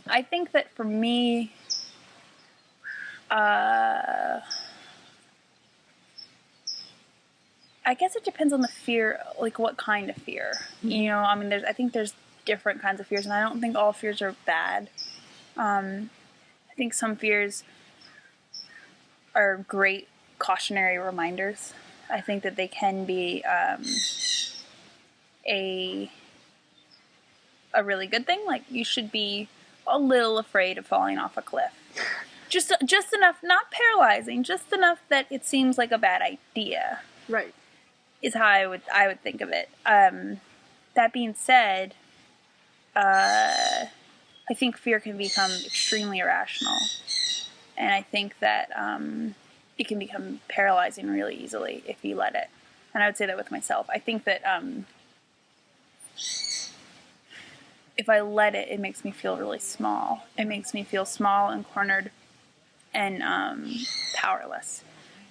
I think that for me, I guess it depends on the fear, like what kind of fear. You know, I mean, I think there's different kinds of fears, and I don't think all fears are bad. I think some fears are great cautionary reminders. I think that they can be a really good thing. Like, you should be a little afraid of falling off a cliff. Just enough, not paralyzing, just enough that it seems like a bad idea. Right. Is how I would think of it. That being said, I think fear can become extremely irrational, and I think that it can become paralyzing really easily if you let it. And I would say that with myself. I think that if I let it, it makes me feel really small. It makes me feel small and cornered and powerless.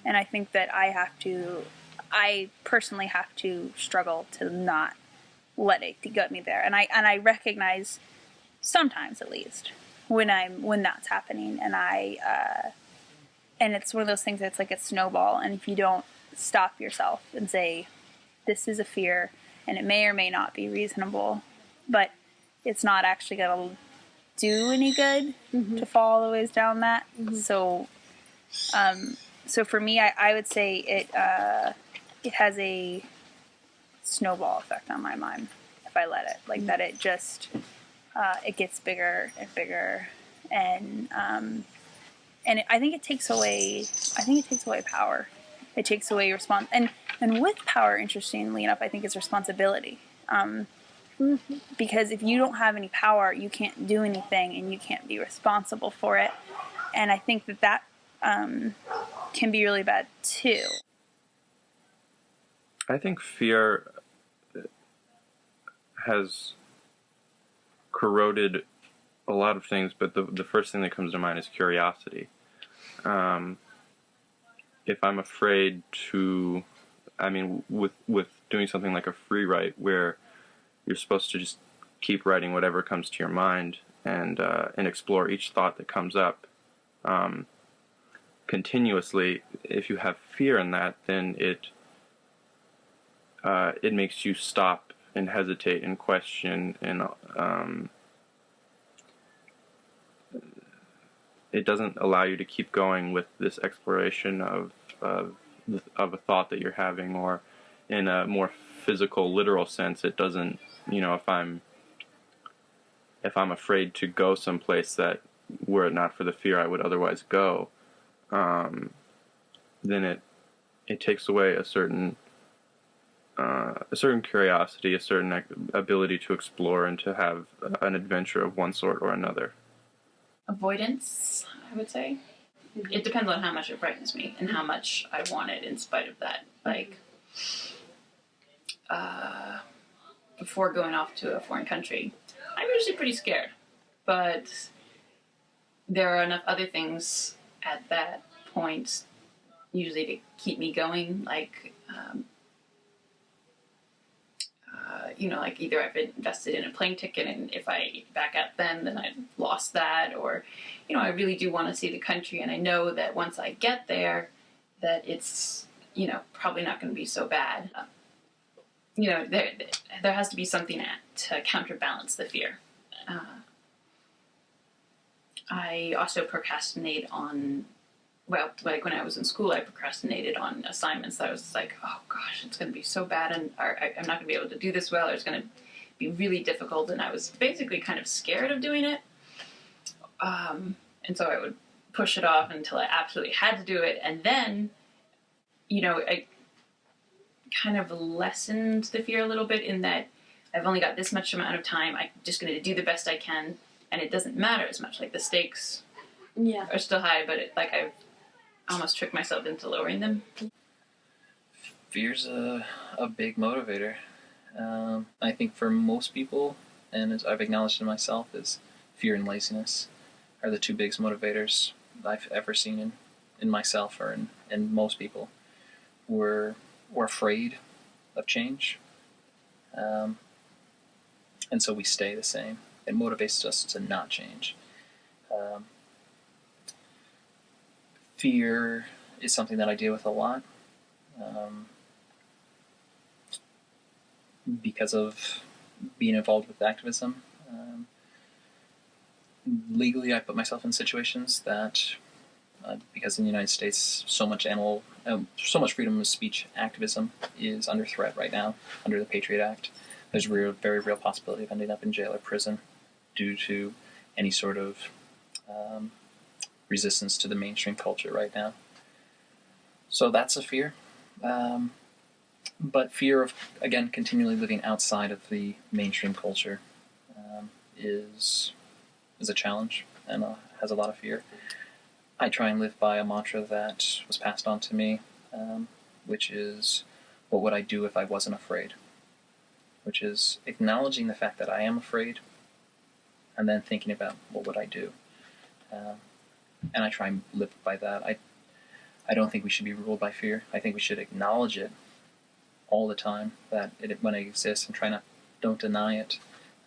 And I think that I personally have to struggle to not let it get me there. And I recognize sometimes, at least, when that's happening, and and it's one of those things that's like a snowball. And if you don't stop yourself and say, this is a fear, and it may or may not be reasonable, but it's not actually going to do any good to fall all the ways down that. So for me, I would say it has a snowball effect on my mind if I let it. Like, that it just it gets bigger and bigger, and I think it takes away power. It takes away and with power, interestingly enough, I think is responsibility. Because if you don't have any power, you can't do anything, and you can't be responsible for it. And I think that can be really bad too. I think fear has corroded a lot of things, but the first thing that comes to mind is curiosity. If I'm afraid to, I mean, with doing something like a free write, where you're supposed to just keep writing whatever comes to your mind and explore each thought that comes up continuously. If you have fear in that, then it makes you stop and hesitate and question, and it doesn't allow you to keep going with this exploration of a thought that you're having, or in a more physical, literal sense, it doesn't. You know, if I'm afraid to go someplace that, were it not for the fear, I would otherwise go, then it takes away a certain curiosity, a certain ability to explore and to have an adventure of one sort or another. Avoidance, I would say. It depends on how much it frightens me and how much I want it in spite of that. Like, before going off to a foreign country, I'm usually pretty scared. But there are enough other things at that point usually to keep me going, like, like either I've invested in a plane ticket, and if I back out then I've lost that, or, I really do want to see the country, and I know that once I get there, that it's, probably not going to be so bad. There has to be something to counterbalance the fear. I also procrastinate on, like when I was in school, I procrastinated on assignments that I was like, oh gosh, it's going to be so bad, and I'm not going to be able to do this well, or it's going to be really difficult, and I was basically kind of scared of doing it. And so I would push it off until I absolutely had to do it, and then, I kind of lessened the fear a little bit in that I've only got this much amount of time, I'm just going to do the best I can, and it doesn't matter as much. Like, the stakes are still high, but I've almost tricked myself into lowering them. Fear's a big motivator. I think for most people, and as I've acknowledged to myself, is fear and laziness are the two biggest motivators I've ever seen in myself or in most people. We're afraid of change, and so we stay the same. It motivates us to not change. Fear is something that I deal with a lot because of being involved with activism. Legally, I put myself in situations that, because in the United States, so much freedom of speech activism is under threat right now under the Patriot Act. There's a very real possibility of ending up in jail or prison due to any sort of resistance to the mainstream culture right now. So that's a fear. But fear of, again, continually living outside of the mainstream culture is a challenge and has a lot of fear. I try and live by a mantra that was passed on to me, which is, what would I do if I wasn't afraid? Which is acknowledging the fact that I am afraid and then thinking about, what would I do? And I try and live by that. I don't think we should be ruled by fear. I think we should acknowledge it all the time, that when it exists, and don't deny it,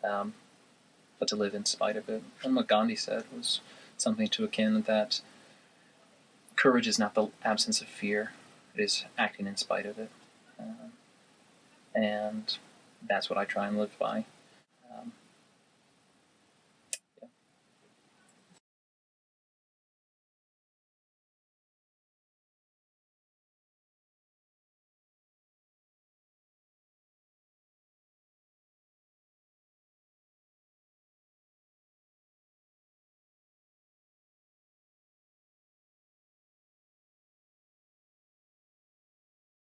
but to live in spite of it. And what Gandhi said was something to akin that courage is not the absence of fear, it is acting in spite of it. And that's what I try and live by.